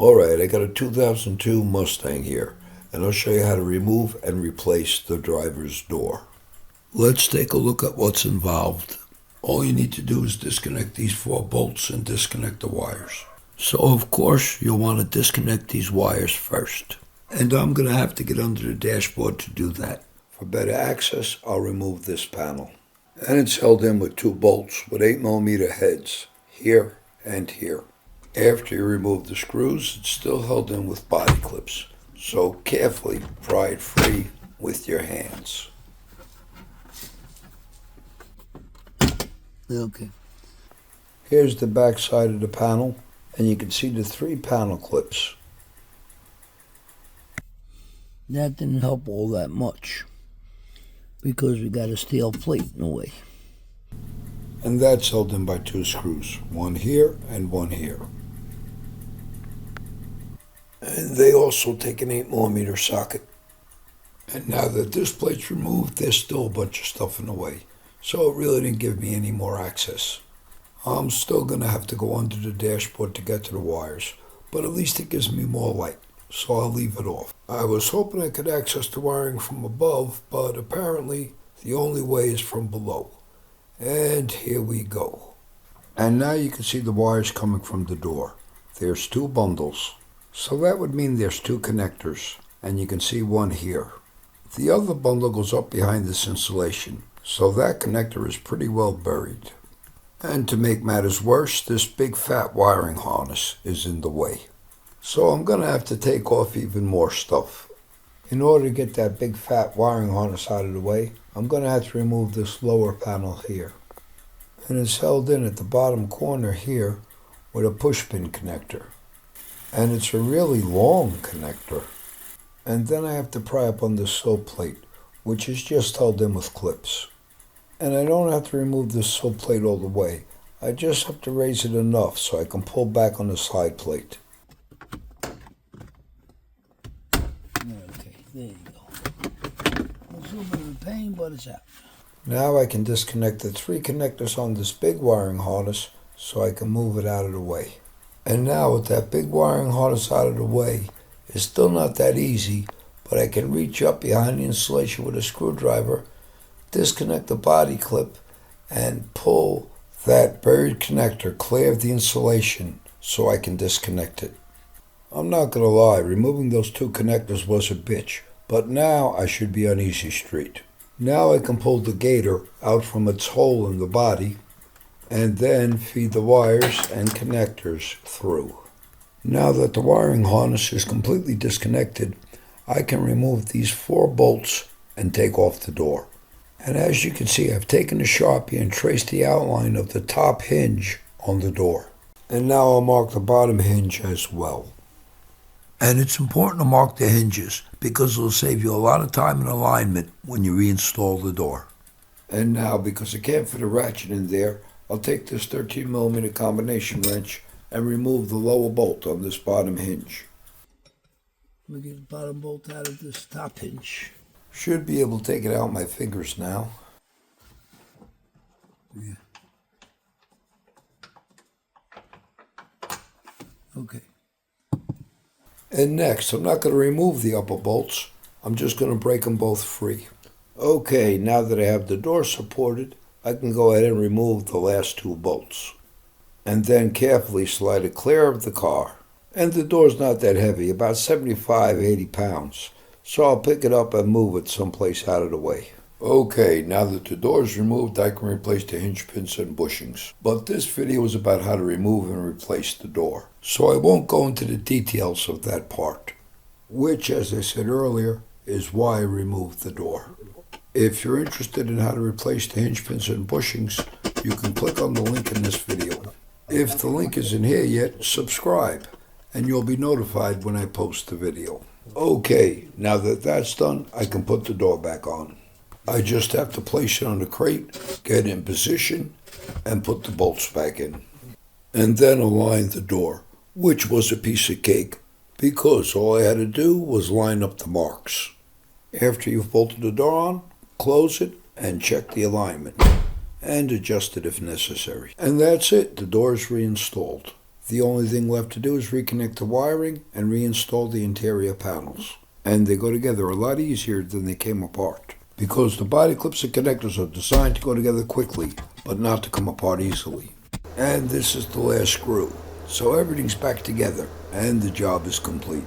Alright, I got a 2002 Mustang here, and I'll show you how to remove and replace the driver's door. Let's take a look at what's involved. All you need to do is disconnect these 4 bolts and disconnect the wires. So of course you'll want to disconnect these wires first. And I'm going to have to get under the dashboard to do that. For better access, I'll remove this panel. And it's held in with 2 bolts with 8mm heads, here and here. After you remove the screws, it's still held in with body clips. So carefully pry it free with your hands. Okay. Here's the back side of the panel, and you can see the 3 panel clips. That didn't help all that much because we got a steel plate in the way. And that's held in by 2 screws, one here and one here. And they also take an 8mm socket. And now that this plate's removed, there's still a bunch of stuff in the way. So it really didn't give me any more access. I'm still going to have to go under the dashboard to get to the wires, but at least it gives me more light, so I'll leave it off. I was hoping I could access the wiring from above, but apparently the only way is from below. And here we go. And now you can see the wires coming from the door. There's 2 bundles. So that would mean there's 2 connectors, and you can see one here. The other bundle goes up behind this insulation, so that connector is pretty well buried. And to make matters worse, this big fat wiring harness is in the way. So I'm going to have to take off even more stuff. In order to get that big fat wiring harness out of the way, I'm going to have to remove this lower panel here. And it's held in at the bottom corner here with a pushpin connector. And it's a really long connector. And then I have to pry up on this sill plate, which is just held in with clips. And I don't have to remove this sill plate all the way. I just have to raise it enough so I can pull back on the side plate. Okay, there you go. A little bit of pain, but it's out. Now I can disconnect the 3 connectors on this big wiring harness so I can move it out of the way. And now with that big wiring harness out of the way, it's still not that easy, but I can reach up behind the insulation with a screwdriver, disconnect the body clip, and pull that buried connector clear of the insulation so I can disconnect it. I'm not going to lie, removing those 2 connectors was a bitch, but now I should be on easy street. Now I can pull the gator out from its hole in the body and then feed the wires and connectors through. Now that the wiring harness is completely disconnected, I can remove these 4 bolts and take off the door. And as you can see, I've taken a Sharpie and traced the outline of the top hinge on the door. And now I'll mark the bottom hinge as well. And it's important to mark the hinges because it'll save you a lot of time in alignment when you reinstall the door. And now, because I can't fit a ratchet in there, I'll take this 13mm combination wrench and remove the lower bolt on this bottom hinge. Let me get the bottom bolt out of this top hinge. Should be able to take it out with my fingers now. Yeah. Okay. And next, I'm not going to remove the upper bolts. I'm just going to break them both free. Okay, now that I have the door supported, I can go ahead and remove the last 2 bolts. And then carefully slide it clear of the car. And the door's not that heavy, about 75-80 pounds. So I'll pick it up and move it someplace out of the way. Okay, now that the door is removed, I can replace the hinge pins and bushings. But this video is about how to remove and replace the door. So I won't go into the details of that part, which, as I said earlier, is why I removed the door. If you're interested in how to replace the hinge pins and bushings, you can click on the link in this video. If the link isn't here yet, subscribe, and you'll be notified when I post the video. Okay, now that that's done, I can put the door back on. I just have to place it on the crate, get in position, and put the bolts back in. And then align the door, which was a piece of cake, because all I had to do was line up the marks. After you've bolted the door on, close it and check the alignment. and adjust it if necessary. And that's it, the door is reinstalled. The only thing left to do is reconnect the wiring and reinstall the interior panels. And they go together a lot easier than they came apart, because the body clips and connectors are designed to go together quickly, but not to come apart easily. And this is the last screw. So everything's back together, and the job is complete.